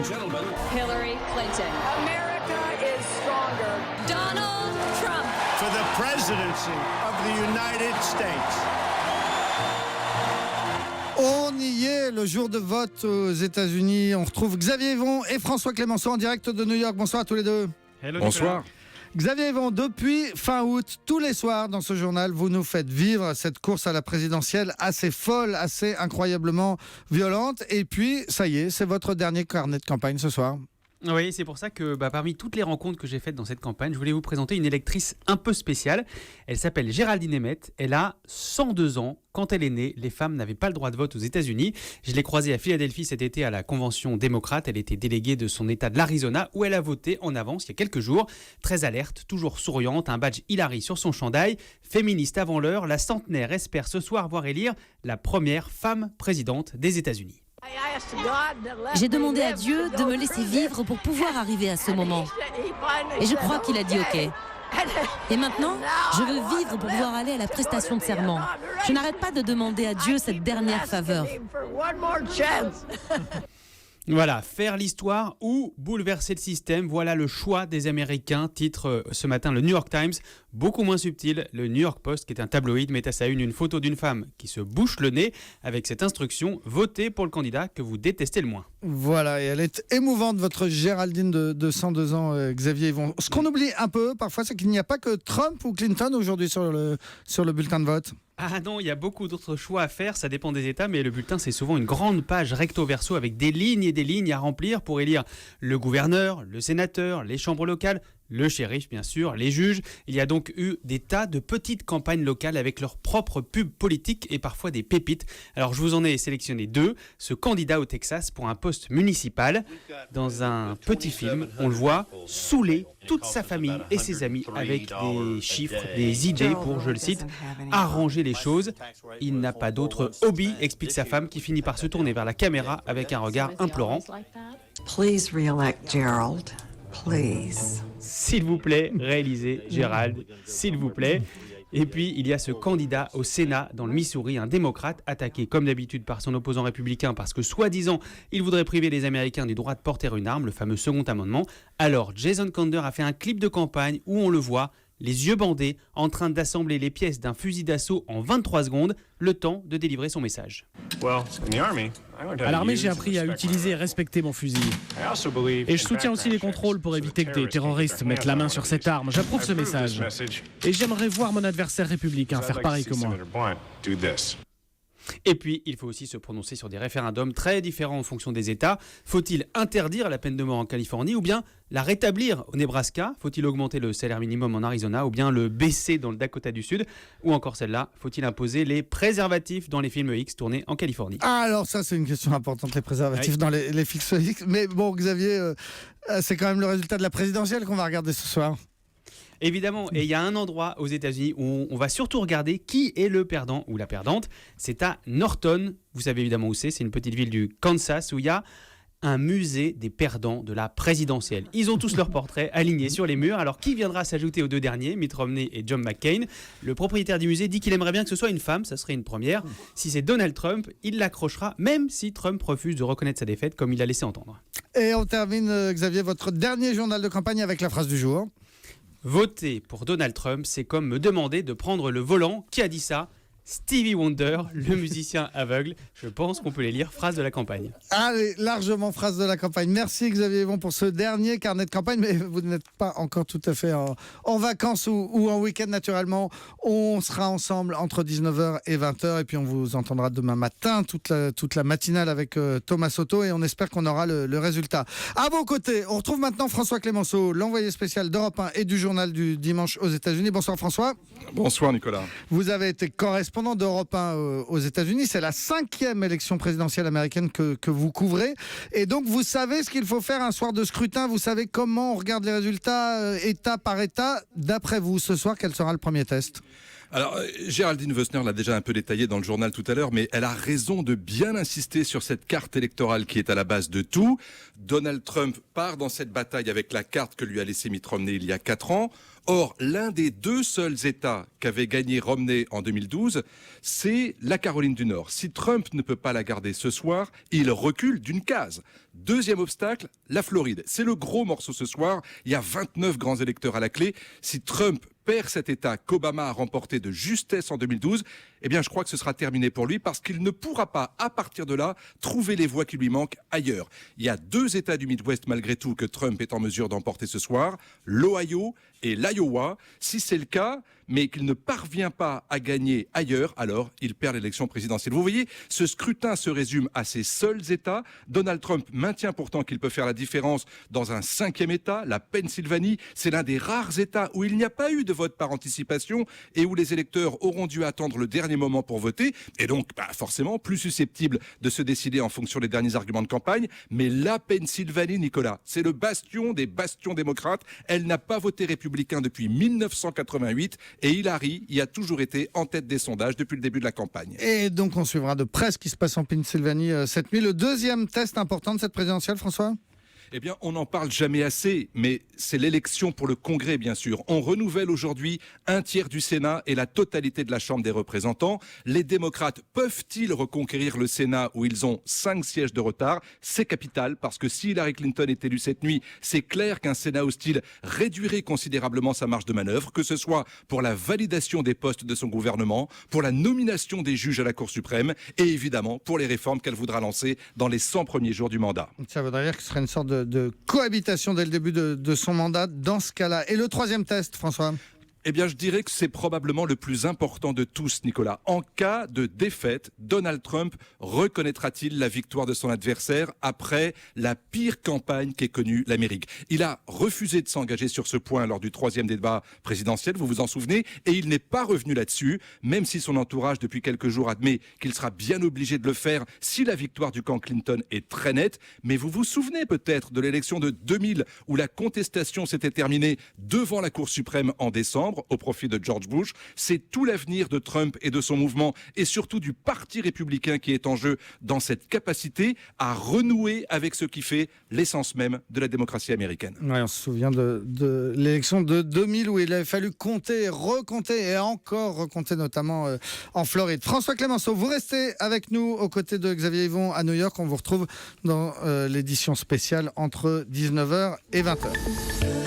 and gentlemen, Hillary Clinton. America is stronger. Donald Trump. for the presidency of the United States. On y est, le jour de vote aux États-Unis. On retrouve Xavier Yvon et François Clémenceau en direct de New York. Bonsoir à tous les deux. Hello, Bonsoir. Xavier Yvon, depuis fin août, tous les soirs dans ce journal, vous nous faites vivre cette course à la présidentielle assez folle, assez incroyablement violente. Et puis, ça y est, c'est votre dernier carnet de campagne ce soir. Oui, c'est pour ça que parmi toutes les rencontres que j'ai faites dans cette campagne, je voulais vous présenter une électrice un peu spéciale. Elle s'appelle Géraldine Emmett. Elle a 102 ans. Quand elle est née, les femmes n'avaient pas le droit de vote aux États-Unis. Je l'ai croisée à Philadelphie cet été à la convention démocrate. Elle était déléguée de son État de l'Arizona où elle a voté en avance il y a quelques jours. Très alerte, toujours souriante, un badge Hillary sur son chandail. Féministe avant l'heure, la centenaire espère ce soir voir élire la première femme présidente des États-Unis. J'ai demandé à Dieu de me laisser vivre pour pouvoir arriver à ce moment. Et je crois qu'il a dit OK. Et maintenant, je veux vivre pour pouvoir aller à la prestation de serment. Je n'arrête pas de demander à Dieu cette dernière faveur. Voilà, faire l'histoire ou bouleverser le système, voilà le choix des Américains, titre ce matin le New York Times. Beaucoup moins subtil, le New York Post, qui est un tabloïd, met à sa une photo d'une femme qui se bouche le nez avec cette instruction: votez pour le candidat que vous détestez le moins. Voilà, et elle est émouvante, votre Géraldine de 102 ans, Xavier Yvon. Ce qu'on oublie un peu parfois, c'est qu'il n'y a pas que Trump ou Clinton aujourd'hui sur le bulletin de vote. Ah non, il y a beaucoup d'autres choix à faire, ça dépend des États, mais le bulletin, c'est souvent une grande page recto-verso avec des lignes et des lignes à remplir pour élire le gouverneur, le sénateur, les chambres locales, le shérif bien sûr, les juges. Il y a donc eu des tas de petites campagnes locales avec leurs propres pubs politiques et parfois des pépites. Alors je vous en ai sélectionné deux. Ce candidat au Texas pour un poste municipal. Dans un petit film, on le voit saouler toute sa famille et ses amis avec des chiffres, des idées pour, je le cite, arranger les choses. Il n'a pas d'autre hobby, explique sa femme, qui finit par se tourner vers la caméra avec un regard implorant. Please re-elect Gerald. Please. S'il vous plaît, réalisez Gérald, s'il vous plaît. Et puis, il y a ce candidat au Sénat dans le Missouri, un démocrate, attaqué comme d'habitude par son opposant républicain parce que, soi-disant, il voudrait priver les Américains du droit de porter une arme, le fameux second amendement. Alors, Jason Kander a fait un clip de campagne où on le voit, les yeux bandés, en train d'assembler les pièces d'un fusil d'assaut en 23 secondes, le temps de délivrer son message. À l'armée, j'ai appris à utiliser et respecter mon fusil. Et je soutiens aussi les contrôles pour éviter que des terroristes mettent la main sur cette arme. J'approuve ce message. Et j'aimerais voir mon adversaire républicain faire pareil que moi. Et puis, il faut aussi se prononcer sur des référendums très différents en fonction des États. Faut-il interdire la peine de mort en Californie ou bien la rétablir au Nebraska? Faut-il augmenter le salaire minimum en Arizona ou bien le baisser dans le Dakota du Sud? Ou encore celle-là, faut-il imposer les préservatifs dans les films X tournés en Californie? Ah, alors ça, c'est une question importante, les préservatifs dans les fixes X. Mais bon, Xavier, c'est quand même le résultat de la présidentielle qu'on va regarder ce soir. Évidemment, et il y a un endroit aux États-Unis où on va surtout regarder qui est le perdant ou la perdante. C'est à Norton. Vous savez évidemment où c'est une petite ville du Kansas où il y a un musée des perdants de la présidentielle. Ils ont tous leurs portraits alignés sur les murs. Alors qui viendra s'ajouter aux deux derniers, Mitt Romney et John McCain? Le propriétaire du musée dit qu'il aimerait bien que ce soit une femme, ça serait une première. Si c'est Donald Trump, il l'accrochera, même si Trump refuse de reconnaître sa défaite comme il l'a laissé entendre. Et on termine, Xavier, votre dernier journal de campagne avec la phrase du jour. Voter pour Donald Trump, c'est comme me demander de prendre le volant. Qui a dit ça? Stevie Wonder, le musicien aveugle. Je pense qu'on peut les lire, phrase de la campagne. Allez, largement phrase de la campagne. Merci Xavier Yvon pour ce dernier carnet de campagne, mais vous n'êtes pas encore tout à fait en vacances ou en week-end naturellement. On sera ensemble entre 19h et 20h et puis on vous entendra demain matin toute la matinale avec Thomas Soto et on espère qu'on aura le résultat. À vos côtés, on retrouve maintenant François Clémenceau, l'envoyé spécial d'Europe 1 et du journal du dimanche aux États-Unis. Bonsoir François. Bonsoir Nicolas. Vous avez été correspondant d'Europe 1 aux États-Unis. C'est la 5e élection présidentielle américaine que vous couvrez. Et donc, vous savez ce qu'il faut faire un soir de scrutin. Vous savez comment on regarde les résultats État par État. D'après vous, ce soir, quel sera le premier test? Alors, Géraldine Wössner l'a déjà un peu détaillé dans le journal tout à l'heure, mais elle a raison de bien insister sur cette carte électorale qui est à la base de tout. Donald Trump part dans cette bataille avec la carte que lui a laissée Mitt Romney il y a 4 ans. Or, l'un des 2 seuls États qu'avait gagné Romney en 2012, c'est la Caroline du Nord. Si Trump ne peut pas la garder ce soir, il recule d'une case. Deuxième obstacle, la Floride. C'est le gros morceau ce soir. Il y a 29 grands électeurs à la clé. Si Trump perd cet État qu'Obama a remporté de justesse en 2012, eh bien je crois que ce sera terminé pour lui parce qu'il ne pourra pas, à partir de là, trouver les voix qui lui manquent ailleurs. Il y a 2 États du Midwest malgré tout que Trump est en mesure d'emporter ce soir, l'Ohio et l'Iowa. Si c'est le cas, mais qu'il ne parvient pas à gagner ailleurs, alors il perd l'élection présidentielle. Vous voyez, ce scrutin se résume à ces seuls États. Donald Trump maintient pourtant qu'il peut faire la différence dans un 5e État, la Pennsylvanie. C'est l'un des rares États où il n'y a pas eu de vote par anticipation et où les électeurs auront dû attendre le dernier moment pour voter, et donc forcément plus susceptibles de se décider en fonction des derniers arguments de campagne. Mais la Pennsylvanie, Nicolas, c'est le bastion des bastions démocrates. Elle n'a pas voté républicain depuis 1988 et Hillary y a toujours été en tête des sondages depuis le début de la campagne. Et donc on suivra de près ce qui se passe en Pennsylvanie cette nuit. Le deuxième test important de cette présidentielle, François ? Eh bien, on n'en parle jamais assez, mais c'est l'élection pour le Congrès, bien sûr. On renouvelle aujourd'hui 1/3 du Sénat et la totalité de la Chambre des représentants. Les démocrates peuvent-ils reconquérir le Sénat où ils ont 5 sièges de retard ? C'est capital, parce que si Hillary Clinton est élue cette nuit, c'est clair qu'un Sénat hostile réduirait considérablement sa marge de manœuvre, que ce soit pour la validation des postes de son gouvernement, pour la nomination des juges à la Cour suprême, et évidemment pour les réformes qu'elle voudra lancer dans les 100 premiers jours du mandat. Ça voudrait dire que ce serait une sorte de cohabitation dès le début de son mandat dans ce cas-là. Et le troisième test, François ? Eh bien, je dirais que c'est probablement le plus important de tous, Nicolas. En cas de défaite, Donald Trump reconnaîtra-t-il la victoire de son adversaire après la pire campagne qu'ait connue l'Amérique ? Il a refusé de s'engager sur ce point lors du 3e débat présidentiel, vous vous en souvenez, et il n'est pas revenu là-dessus, même si son entourage depuis quelques jours admet qu'il sera bien obligé de le faire si la victoire du camp Clinton est très nette. Mais vous vous souvenez peut-être de l'élection de 2000 où la contestation s'était terminée devant la Cour suprême en décembre au profit de George Bush. C'est tout l'avenir de Trump et de son mouvement et surtout du Parti républicain qui est en jeu dans cette capacité à renouer avec ce qui fait l'essence même de la démocratie américaine. Ouais, on se souvient de l'élection de 2000 où il avait fallu compter, recompter et encore recompter, notamment en Floride. François Clémenceau, vous restez avec nous aux côtés de Xavier Yvon à New York. On vous retrouve dans l'édition spéciale entre 19h et 20h.